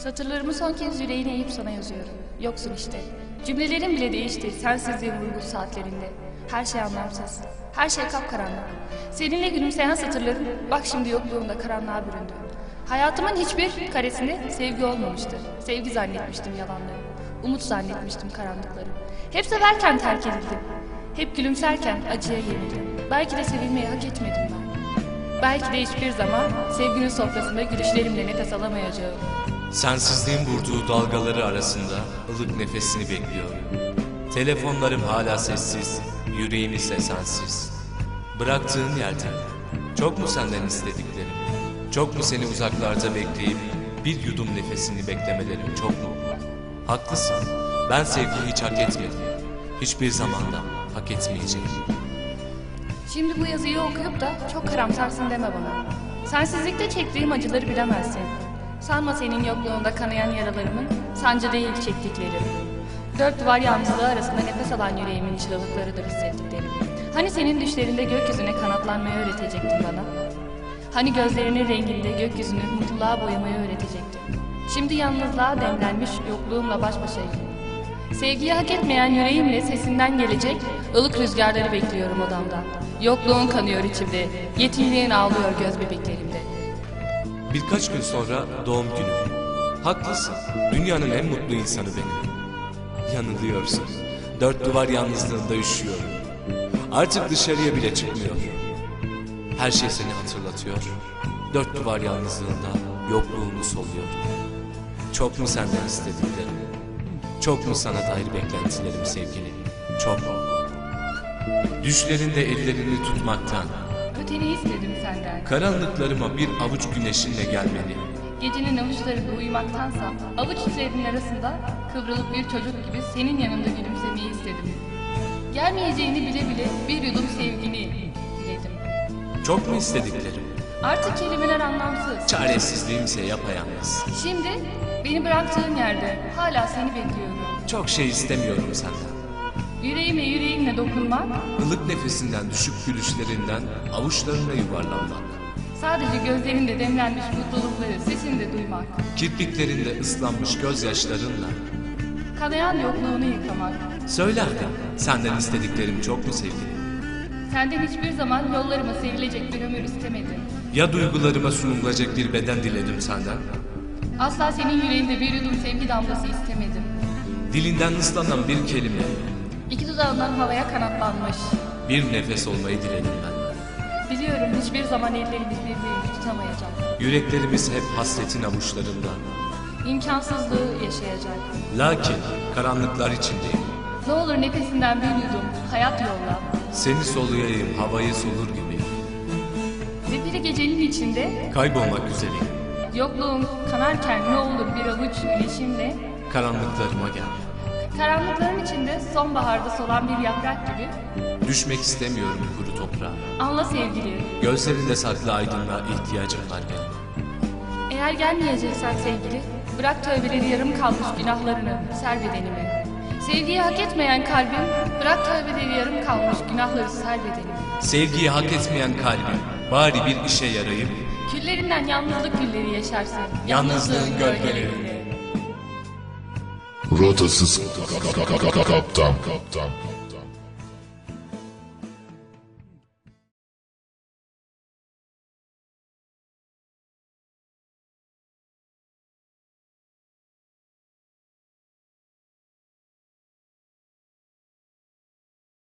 Satırlarımı son kez yüreğine eğip sana yazıyorum. Yoksun işte. Cümlelerim bile değişti sensizliğin vurgun saatlerinde. Her şey anlamsız. Her şey kapkaranlık. Seninle gülümseyen satırlarım bak şimdi yokluğunda karanlığa büründü. Hayatımın hiçbir karesinde sevgi olmamıştı. Sevgi zannetmiştim yalanları. Umut zannetmiştim karanlıkları. Hep severken terk edildim. Hep gülümserken acıya yenildim. Belki de sevilmeyi hak etmedim ben. Belki de hiçbir zaman sevginin sofrasında gülüşlerimle nefes alamayacağım. Sensizliğin vurduğu dalgaları arasında ılık nefesini bekliyorum. Telefonlarım hala sessiz, yüreğim ise sensiz. Bıraktığın yerden, çok mu senden istediklerim? Çok mu seni uzaklarda bekleyip bir yudum nefesini beklemelerim çok mu? Haklısın, ben sevgiyi hiç hak etmedim. Hiçbir zamanda hak etmeyeceğim. Şimdi bu yazıyı okuyup da çok karamsarsın deme bana. Sensizlikte çektiğim acıları bilemezsin. Sanma senin yokluğunda kanayan yaralarımın sancı değil çektiklerim. Dört duvar yalnızlığı arasında nefes alan yüreğimin çığlıklarıdır hissettiklerim. Hani senin düşlerinde gökyüzüne kanatlanmayı öğretecektin bana? Hani gözlerinin renginde gökyüzünü mutluluğa boyamayı öğretecektin? Şimdi yalnızlığa demlenmiş yokluğumla baş başayım. Sevgiyi hak etmeyen yüreğimle sesinden gelecek ılık rüzgarları bekliyorum odamda. Yokluğun kanıyor içimde, yetimliğin ağlıyor göz bebeklerimde. Birkaç gün sonra doğum günüm. Haklısın, dünyanın en mutlu insanı benim. Yanılıyorsun, dört duvar yalnızlığında üşüyorum. Artık dışarıya bile çıkmıyorum. Her şey seni hatırlatıyor. Dört duvar yalnızlığında yokluğunu soluyorum. Çok mu senden istediklerim? Çok mu sana dair beklentilerim sevgili? Çok mu? Düşlerinde ellerini tutmaktan, Öteni istedim senden. karanlıklarıma bir avuç güneşinle gelmeni, Gecenin avuçlarında uyumaktansa avuç içlerinin arasında kıvrılıp bir çocuk gibi senin yanında gülümsemeyi istedim. Gelmeyeceğini bile bile bir yudum sevgini diledim. çok mu istediklerim? Artık kelimeler anlamsız. Çaresizliğimse yapayalnız. Şimdi beni bıraktığın yerde hala seni bekliyorum. Çok şey istemiyorum senden. Yüreğime yüreğinle dokunmak, Ilık nefesinden, düşük gülüşlerinden avuçlarına yuvarlanmak. sadece gözlerinde demlenmiş mutlulukları sesinde duymak, Kirpiklerinde ıslanmış gözyaşlarınla. kanayan yokluğunu yıkamak. Söyle hadi, senden istediklerim çok mu sevgilim? Senden hiçbir zaman yollarıma serilecek bir ömür istemedim. Ya duygularıma sunulacak bir beden diledim senden? Asla senin yüreğinde bir yudum sevgi damlası istemedim. Dilinden ıslanan bir kelime, İki dudağından havaya kanatlanmış. bir nefes olmayı diledim ben. Biliyorum hiçbir zaman ellerimiz birbirini tutamayacak. Yüreklerimiz hep hasretin avuçlarında. İmkansızlığı yaşayacak. Lakin karanlıklar içindeyim. Ne olur nefesinden bir yudum hayat yolla. Seni soluyayım havayı solur gibi. Ve bir gecenin içinde Kaybolmak üzereyim. yokluğun kanarken ne olur bir avuç güneşimle Karanlıklarıma gel. karanlıkların içinde sonbaharda solan bir yaprak gibi Düşmek istemiyorum kuru toprağa. anla sevgili. Gözlerinde saklı aydınlığa ihtiyacım var benim. Eğer gelmeyeceksen sevgili bırak tövbeleri yarım kalmış günahlarını ser bedenime. Sevgiyi hak etmeyen kalbim bırak tövbeleri yarım kalmış günahları ser bedenime. Sevgiyi hak etmeyen kalbim bari bir işe yarayıp Küllerinden yalnızlık gülleri yaşarsın. yalnızlığın gölgelerinde. Rotasız kaptan.